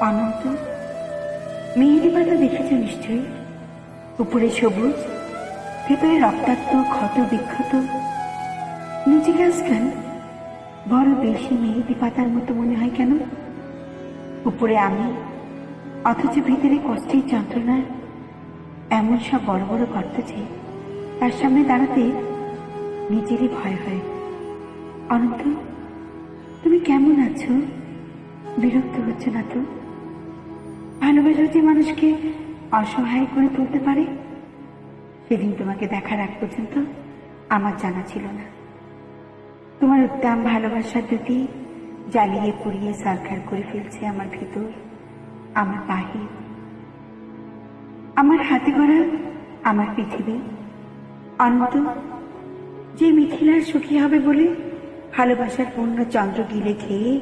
অনন্ত, মেহেদি পাতা দেখেছ নিশ্চয়ই? উপরে সবুজ, ভেতরে রক্তাক্ত, ক্ষত বিক্ষত। নিচে গাছখান বড় বেশি মেহেদি পাতার মতো মনে হয় কেন? উপরে আমি, অথচ ভিতরে কষ্টের যন্ত্রণার এমন সব বড় বড় গর্ত যে তার সামনে দাঁড়াতে নিজেরই ভয় হয়। অনন্ত, তুমি কেমন আছো? বিরক্ত হচ্ছ না তো? ভালোবাসা যে মানুষকে অসহায় করে তুলতে পারে, সেদিন তোমাকে দেখার আগ পর্যন্ত আমার জানা ছিল না। তোমার উদ্দাম ভালোবাসার দুটি জ্বালিয়ে পুড়িয়ে সরকার করে ফেলছে আমার ভিতর, আমার বাহির, আমার হাতে গড়া আমার পৃথিবী। অনন্ত, যে মিথিলার সুখী হবে বলে ভালোবাসার পূর্ণ চন্দ্র গিলে খেয়ে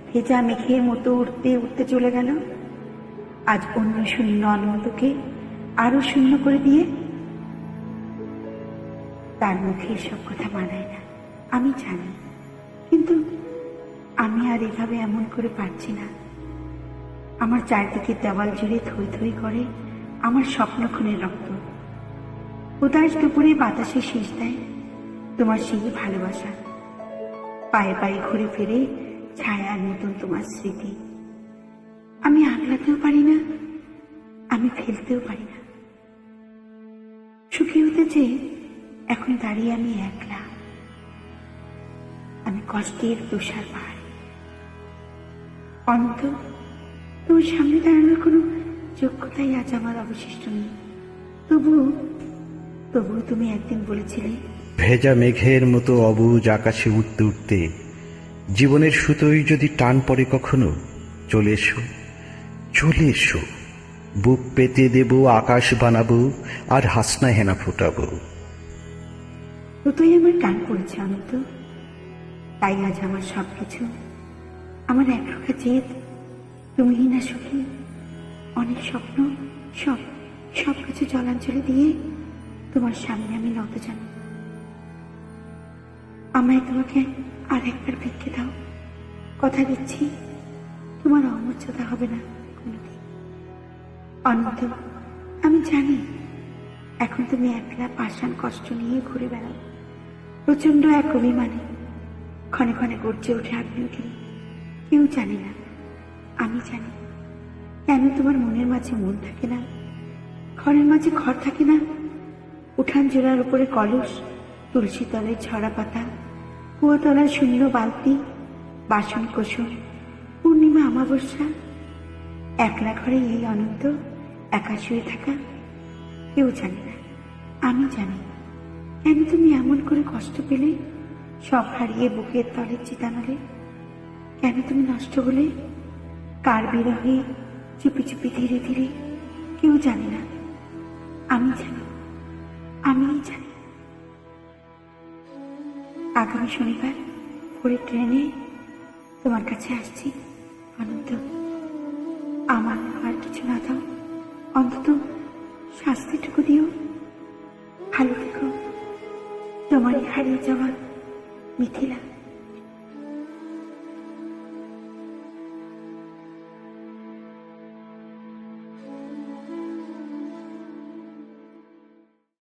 ভেজা মেঘের মতো উঠতে উঠতে চলে গেল, আজ অন্য শূন্য অনন্তকে আরো শূন্য করে দিয়ে তার মুখে এসব কথা মানায় না, আমি জানি। কিন্তু আমি আর এভাবে এমন করে পারছি না। আমার চারদিকে দেওয়াল জুড়ে থই থই করে আমার স্বপ্ন খুনের রক্ত। উদাস দুপুরে বাতাসে শেষ দেয় তোমার সেই ভালোবাসা। পায়ে পায়ে ঘুরে ফিরে ছায়ার মতন তোমার স্মৃতি। আমি আগলাতেও পারি না, আমি ফেলতেও পারি না। সুখী হতে চেয়ে এখন দাঁড়িয়ে আমি একলা। আমি কষ্টের তুষার পাহাড়ে। অন্ত, তোমার সামনে দাঁড়ানোর কোনো যোগ্যতাই আজ আমার অবশিষ্ট নেই। তবুও তুমি একদিন বলেছিলে, ভেজা মেঘের মতো অবুজ আকাশে উঠতে উঠতে জীবনের সুতোই যদি টান পড়ে কখনো, চলে এসো, চলে এসো, বুক পেতে দেব, আকাশ বানাবো, আর হাসনা হেনা ফোটাবো। সুতোই আমার টান পড়েছে অনন্ত। তাই আজ আমার সবকিছু, আমার একরক্ষা জেদ, তুমিই না সুখী, অনেক স্বপ্ন, সবকিছু জলাঞ্জলি দিয়ে তোমার সামনে আমি নত জানি। আমায় তোমাকে আর একবার ভিক্ষে দাও, কথা দিচ্ছি তোমার অমর্যাদা হবে না কোনোদিন। অনন্ত, আমি জানি এখন তুমি একলা পাষাণ কষ্ট নিয়ে ঘুরে বেড়াও, প্রচন্ড এক অভিমানে ক্ষণে ক্ষণে গর্জে ওঠে আগ্নেয়গিরি। কেউ জানে না, আমি জানি কেন তোমার মনের মাঝে মন থাকে না, ঘরের মাঝে ঘর থাকে না। উঠান জোড়ার উপরে কলস, তুলসী তলায় ছড়া পাতা, কুয়োতলার শূন্য বালতি, বাসন কোসন, পূর্ণিমা অমাবস্যা, একলা ঘরে এই অনন্ত একা শুয়ে থাকা। কেউ জানে না, আমি জানি কেন তুমি এমন করে কষ্ট পেলে, সব হারিয়ে বুকের তলের চিতানলে। কেন তুমি নষ্ট হলে, কার বিরহে চুপি চুপি ধীরে ধীরে। কেউ জানে না, আমি জানি, আমিই জানি। আগামী শনিবার ভোরের ট্রেনে তোমার কাছে আসছি অনন্ত। আমার আর কিছু না দাও, অন্তত শাস্তিটুকু দিও। ভালো থেকো, তোমারই হারিয়ে যাওয়া মিথিলা।